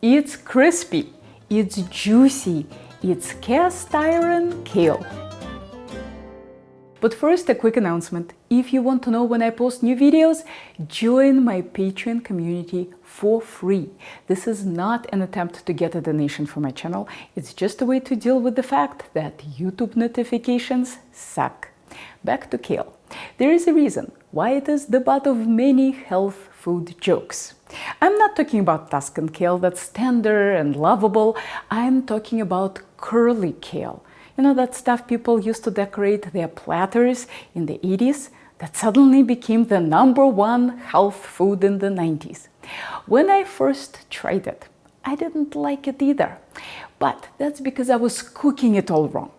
It's crispy, it's juicy, it's cast iron kale. But first, a quick announcement. If you want to know when I post new videos, join my Patreon community for free. This is not an attempt to get a donation for my channel. It's just a way to deal with the fact that YouTube notifications suck. Back to kale. There is a reason why it is the butt of many health food jokes. I'm not talking about Tuscan kale that's tender and lovable. I'm talking about curly kale. You know, that stuff people used to decorate their platters in the 80s that suddenly became the #1 health food in the 90s. When I first tried it, I didn't like it either. But that's because I was cooking it all wrong.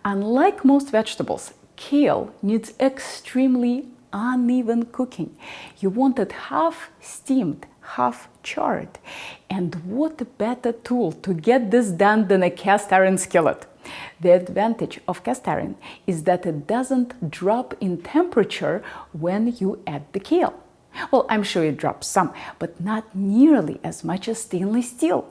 Unlike most vegetables, kale needs extremely uneven cooking. You want it half steamed, half charred. And what better tool to get this done than a cast iron skillet? The advantage of cast iron is that it doesn't drop in temperature when you add the kale. Well, I'm sure it drops some, but not nearly as much as stainless steel.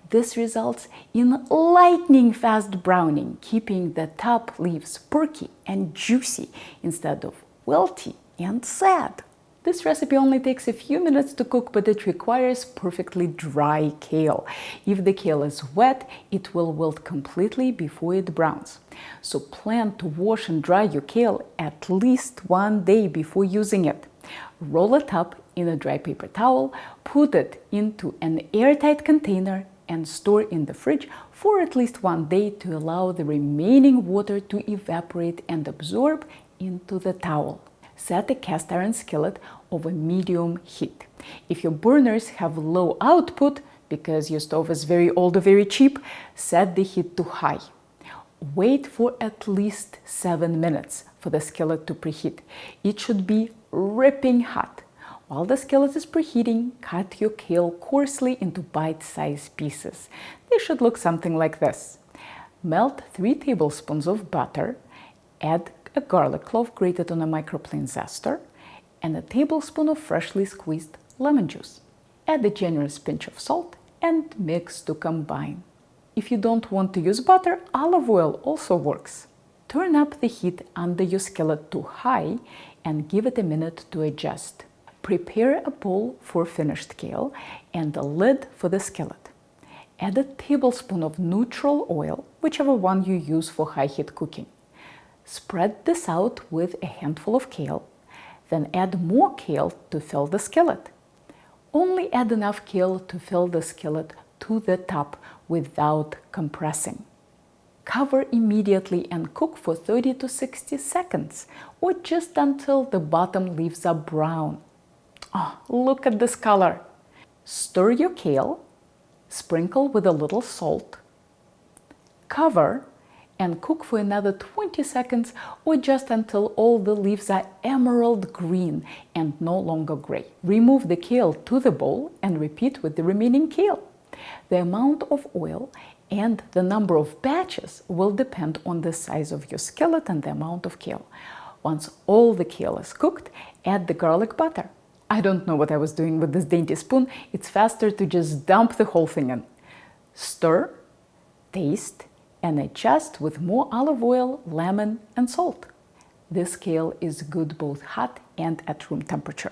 This results in lightning fast browning, keeping the top leaves perky and juicy instead of wilty and sad. This recipe only takes a few minutes to cook, but it requires perfectly dry kale. If the kale is wet, it will wilt completely before it browns. So plan to wash and dry your kale at least 1 day before using it. Roll it up in a dry paper towel, put it into an airtight container, and store in the fridge for at least 1 day to allow the remaining water to evaporate and absorb into the towel. Set a cast iron skillet over medium heat. If your burners have low output, because your stove is very old or very cheap, set the heat to high. Wait for at least 7 minutes for the skillet to preheat. It should be ripping hot. While the skillet is preheating, cut your kale coarsely into bite-sized pieces. They should look something like this. Melt 3 tablespoons of butter, add a garlic clove grated on a microplane zester, and a tablespoon of freshly squeezed lemon juice. Add a generous pinch of salt and mix to combine. If you don't want to use butter, olive oil also works. Turn up the heat under your skillet to high and give it a minute to adjust. Prepare a bowl for finished kale and a lid for the skillet. Add a tablespoon of neutral oil, whichever one you use for high heat cooking. Spread this out with a handful of kale, then add more kale to fill the skillet. Only add enough kale to fill the skillet to the top without compressing. Cover immediately and cook for 30 to 60 seconds, or just until the bottom leaves are brown. Oh, look at this color! Stir your kale, sprinkle with a little salt, cover, and cook for another 20 seconds or just until all the leaves are emerald green and no longer gray. Remove the kale to the bowl and repeat with the remaining kale. The amount of oil and the number of batches will depend on the size of your skillet and the amount of kale. Once all the kale is cooked, add the garlic butter. I don't know what I was doing with this dainty spoon. It's faster to just dump the whole thing in. Stir, taste, and adjust with more olive oil, lemon, and salt. This kale is good both hot and at room temperature.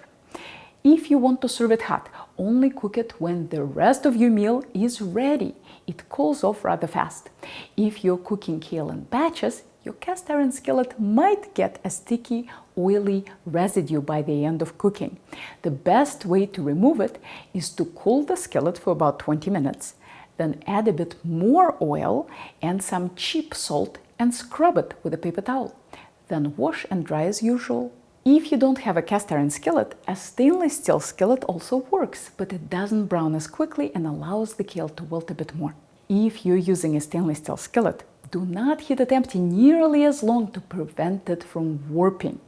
If you want to serve it hot, only cook it when the rest of your meal is ready. It cools off rather fast. If you're cooking kale in batches, your cast iron skillet might get a sticky, oily residue by the end of cooking. The best way to remove it is to cool the skillet for about 20 minutes, then add a bit more oil and some cheap salt and scrub it with a paper towel. Then wash and dry as usual. If you don't have a cast iron skillet, a stainless steel skillet also works, but it doesn't brown as quickly and allows the kale to wilt a bit more. If you're using a stainless steel skillet, do not heat it empty nearly as long to prevent it from warping.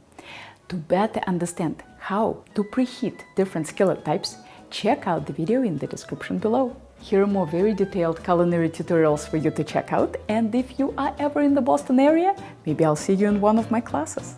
To better understand how to preheat different skillet types, check out the video in the description below. Here are more very detailed culinary tutorials for you to check out, and if you are ever in the Boston area, maybe I'll see you in one of my classes.